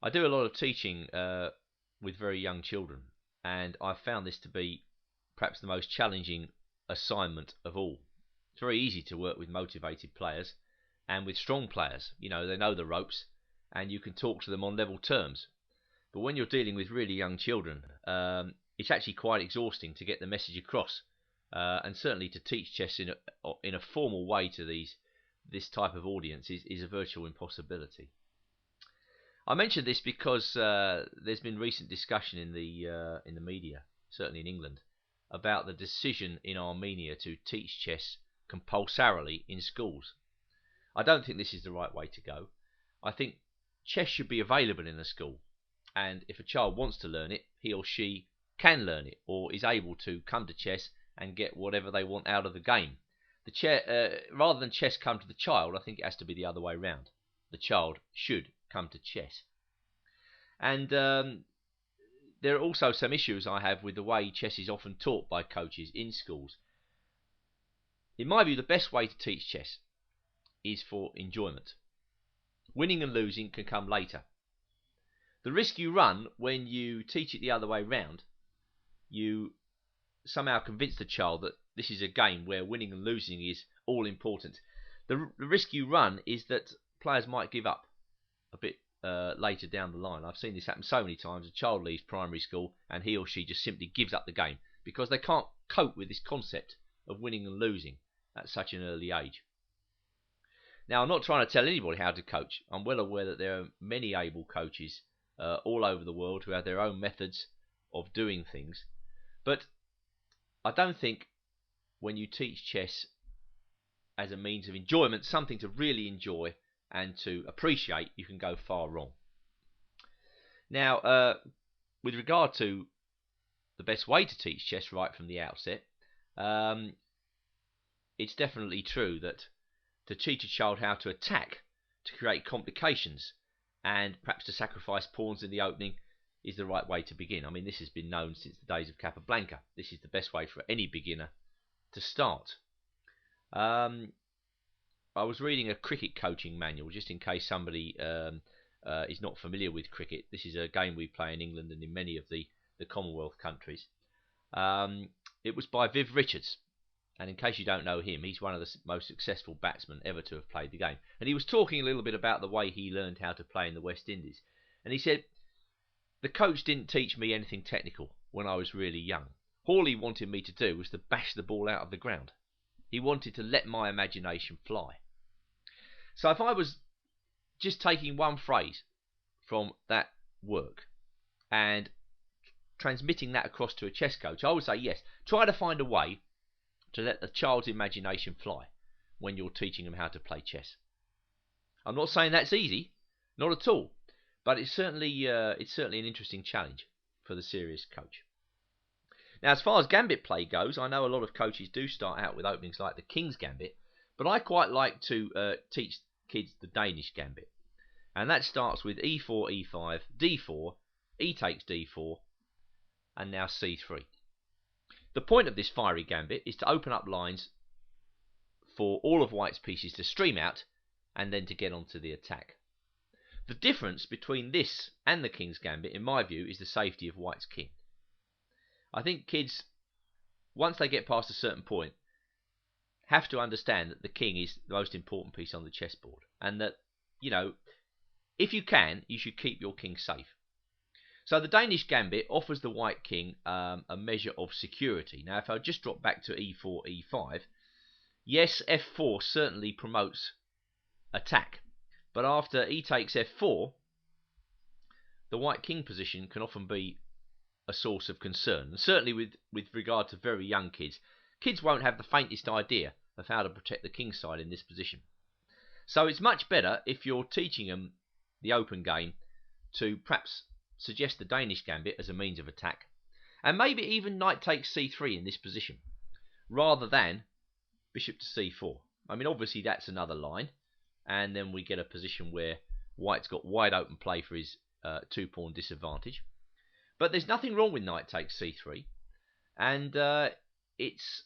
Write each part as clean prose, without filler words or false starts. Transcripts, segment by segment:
I do a lot of teaching with very young children, and I found this to be perhaps the most challenging assignment of all. It's very easy to work with motivated players and with strong players. You know, they know the ropes, and you can talk to them on level terms. But when you're dealing with really young children, it's actually quite exhausting to get the message across, and certainly to teach chess in a formal way to this type of audience is a virtual impossibility. I mention this because there's been recent discussion in the media, certainly in England, about the decision in Armenia to teach chess compulsorily in schools. I don't think this is the right way to go. I think chess should be available in a school, and if a child wants to learn it, he or she can learn it, or is able to come to chess and get whatever they want out of the game. Rather than chess come to the child, I think it has to be the other way round. The child should come to chess. And there are also some issues I have with the way chess is often taught by coaches in schools. In my view, the best way to teach chess is for enjoyment. Winning and losing can come later. The risk you run when you teach it the other way round, you somehow convince the child that this is a game where winning and losing is all important. The risk you run is that players might give up a bit later down the line. I've seen this happen so many times. A child leaves primary school and he or she just simply gives up the game because they can't cope with this concept of winning and losing at such an early age. Now, I'm not trying to tell anybody how to coach. I'm well aware that there are many able coaches all over the world who have their own methods of doing things. But I don't think when you teach chess as a means of enjoyment, something to really enjoy and to appreciate, you can go far wrong. Now, with regard to the best way to teach chess right from the outset, it's definitely true that to teach a child how to attack, to create complications, and perhaps to sacrifice pawns in the opening is the right way to begin. I mean, this has been known since the days of Capablanca. This is the best way for any beginner to start. I was reading a cricket coaching manual, just in case somebody is not familiar with cricket. This is a game we play in England and in many of the Commonwealth countries. It was by Viv Richards. And in case you don't know him, he's one of the most successful batsmen ever to have played the game. And he was talking a little bit about the way he learned how to play in the West Indies. And he said, the coach didn't teach me anything technical when I was really young. All he wanted me to do was to bash the ball out of the ground. He wanted to let my imagination fly. So if I was just taking one phrase from that work and transmitting that across to a chess coach, I would say, yes, try to find a way to let the child's imagination fly when you're teaching them how to play chess. I'm not saying that's easy, not at all, but it's certainly an interesting challenge for the serious coach. Now, as far as gambit play goes, I know a lot of coaches do start out with openings like the King's Gambit, but I quite like to teach kids the Danish Gambit, and that starts with e4, e5, d4, e takes d4, and now c3. The point of this fiery gambit is to open up lines for all of white's pieces to stream out and then to get onto the attack. The difference between this and the King's Gambit, in my view, is the safety of white's king. I think kids, once they get past a certain point, have to understand that the king is the most important piece on the chessboard, and that, you know, if you can, you should keep your king safe. So the Danish Gambit offers the white king a measure of security. Now, if I just drop back to e4, e5, yes, f4 certainly promotes attack. But after e takes f4, the white king position can often be a source of concern. And certainly with regard to very young kids, kids won't have the faintest idea of how to protect the king side in this position. So it's much better if you're teaching them the open game to perhaps suggest the Danish Gambit as a means of attack, and maybe even knight takes c3 in this position, rather than bishop to c4. I mean, obviously that's another line, and then we get a position where white's got wide open play for his two-pawn disadvantage. But there's nothing wrong with knight takes c3, and it's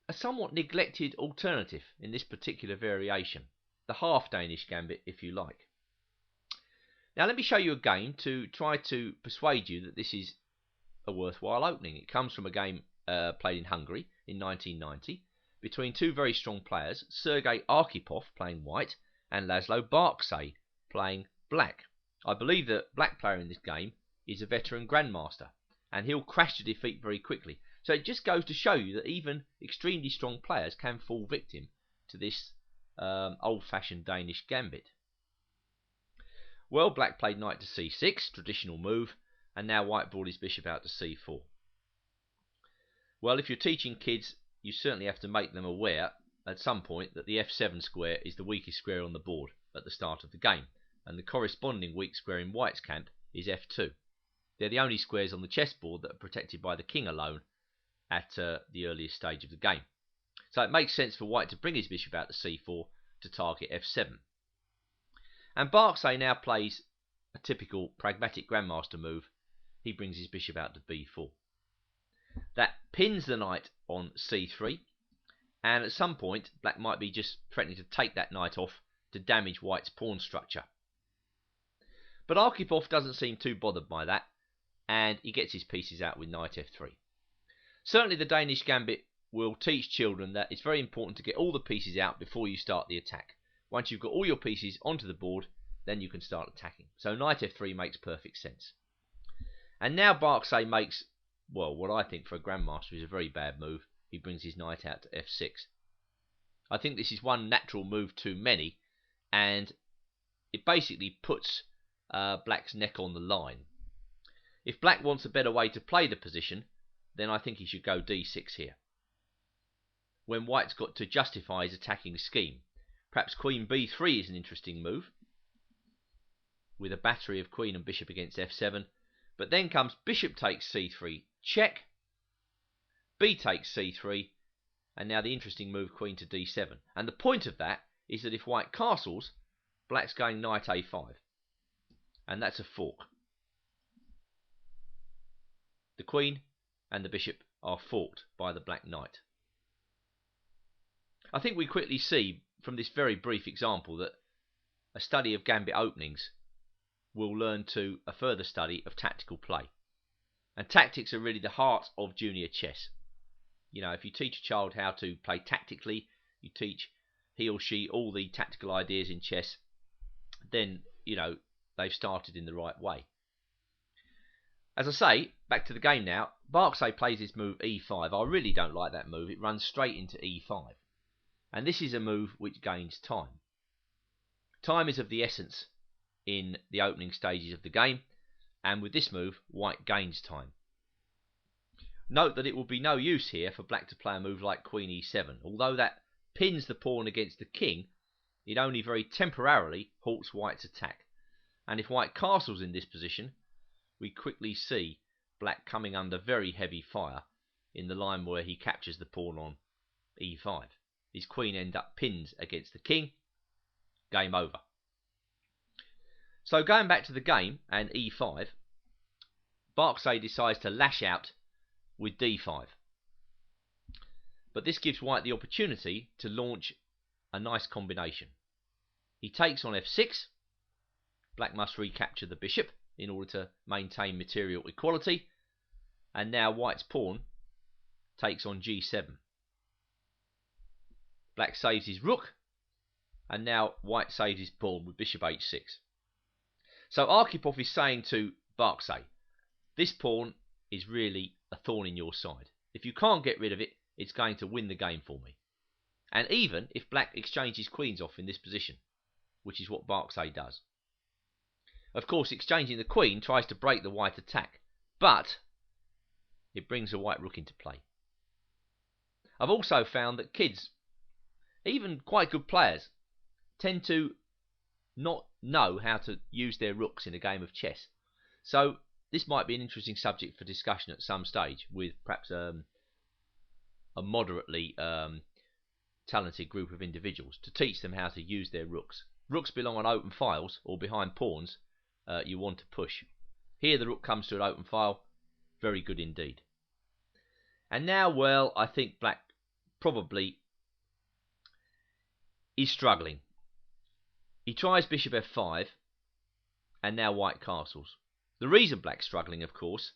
a somewhat neglected alternative in this particular variation, the half Danish Gambit, if you like. Now let me show you a game to try to persuade you that this is a worthwhile opening. It comes from a game played in Hungary in 1990 between two very strong players, Sergei Arkhipov playing white and Laszlo Barksay playing black. I believe the black player in this game is a veteran grandmaster, and he'll crash to defeat very quickly. So it just goes to show you that even extremely strong players can fall victim to this old-fashioned Danish gambit. Well, black played knight to c6, traditional move, and now white brought his bishop out to c4. Well, if you're teaching kids, you certainly have to make them aware at some point that the f7 square is the weakest square on the board at the start of the game, and the corresponding weak square in white's camp is f2. They're the only squares on the chessboard that are protected by the king alone at the earliest stage of the game. So it makes sense for white to bring his bishop out to c4 to target f7. And Barksay now plays a typical pragmatic grandmaster move. He brings his bishop out to b4. That pins the knight on c3, and at some point black might be just threatening to take that knight off to damage white's pawn structure. But Arkhipov doesn't seem too bothered by that, and he gets his pieces out with knight f3. Certainly the Danish gambit will teach children that it's very important to get all the pieces out before you start the attack. Once you've got all your pieces onto the board, then you can start attacking. So knight f3 makes perfect sense. And now Barksay makes, well, what I think for a grandmaster is a very bad move. He brings his knight out to f6. I think this is one natural move too many, and it basically puts black's neck on the line. If black wants a better way to play the position, then I think he should go d6 here, when white's got to justify his attacking scheme. Perhaps queen b3 is an interesting move, with a battery of queen and bishop against f7. But then comes bishop takes c3, check, b takes c3, and now the interesting move queen to d7. And the point of that is that if white castles, black's going knight a5, and that's a fork. The queen and the bishop are forked by the black knight. I think we quickly see from this very brief example that a study of gambit openings will learn to a further study of tactical play. And tactics are really the heart of junior chess. You know, if you teach a child how to play tactically, you teach he or she all the tactical ideas in chess, then, you know, they've started in the right way. As I say, back to the game now, Barksay plays his move e5. I really don't like that move. It runs straight into e5. And this is a move which gains time. Time is of the essence in the opening stages of the game, and with this move, white gains time. Note that it will be no use here for black to play a move like queen e7. Although that pins the pawn against the king, it only very temporarily halts white's attack. And if white castles in this position, we quickly see black coming under very heavy fire in the line where he captures the pawn on e5. His queen ends up pinned against the king. Game over. So going back to the game and e5, Barksay decides to lash out with d5. But this gives white the opportunity to launch a nice combination. He takes on f6. Black must recapture the bishop in order to maintain material equality. And now white's pawn takes on g7. Black saves his rook, and now white saves his pawn with bishop h6. So Arkhipov is saying to Barksay, this pawn is really a thorn in your side. If you can't get rid of it, it's going to win the game for me. And even if black exchanges queens off in this position, which is what Barksay does. Of course, exchanging the queen tries to break the white attack, but it brings a white rook into play. I've also found that kids, even quite good players, tend to not know how to use their rooks in a game of chess. So this might be an interesting subject for discussion at some stage with perhaps a moderately talented group of individuals to teach them how to use their rooks. Rooks belong on open files or behind pawns you want to push. Here the rook comes to an open file. Very good indeed. And now, well, I think black probably is struggling. He tries bishop f5, and now white castles. The reason black's struggling, of course,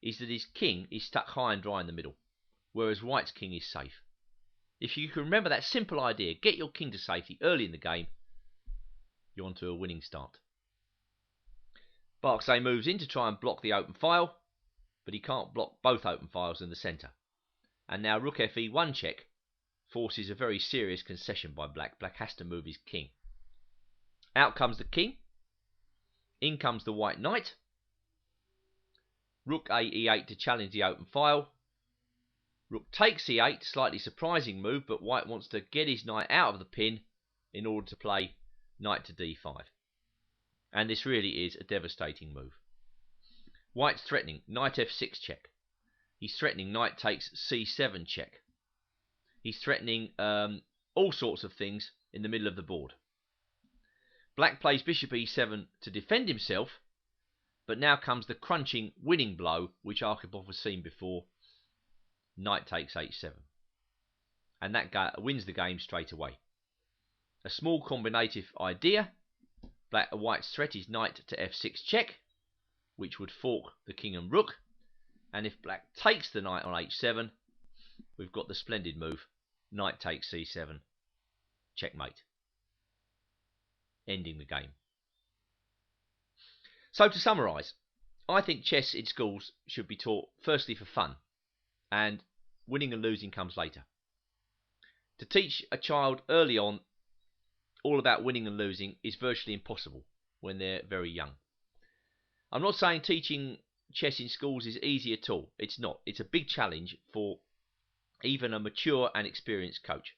is that his king is stuck high and dry in the middle, whereas white's king is safe. If you can remember that simple idea, get your king to safety early in the game, you're onto a winning start. Barksdale moves in to try and block the open file, but he can't block both open files in the centre. And now rook fe1 check forces a very serious concession by black. Black has to move his king. Out comes the king. In comes the white knight. Rook a e8 to challenge the open file. Rook takes e8, slightly surprising move, but white wants to get his knight out of the pin in order to play knight to d5. And this really is a devastating move. White's threatening knight f6 check. He's threatening knight takes c7 check. He's threatening all sorts of things in the middle of the board. Black plays bishop e7 to defend himself, but now comes the crunching winning blow, which Arkhipov has seen before. Knight takes h7. And that wins the game straight away. A small combinative idea. White's threat is knight to f6 check, which would fork the king and rook. And if black takes the knight on h7, we've got the splendid move, knight takes c7, checkmate, ending the game. So to summarise, I think chess in schools should be taught firstly for fun, and winning and losing comes later. To teach a child early on all about winning and losing is virtually impossible when they're very young. I'm not saying teaching chess in schools is easy at all. It's not. It's a big challenge for even a mature and experienced coach.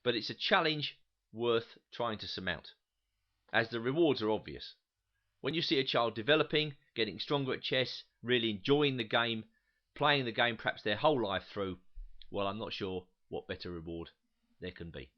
But it's a challenge worth trying to surmount, as the rewards are obvious. When you see a child developing, getting stronger at chess, really enjoying the game, playing the game perhaps their whole life through, well, I'm not sure what better reward there can be.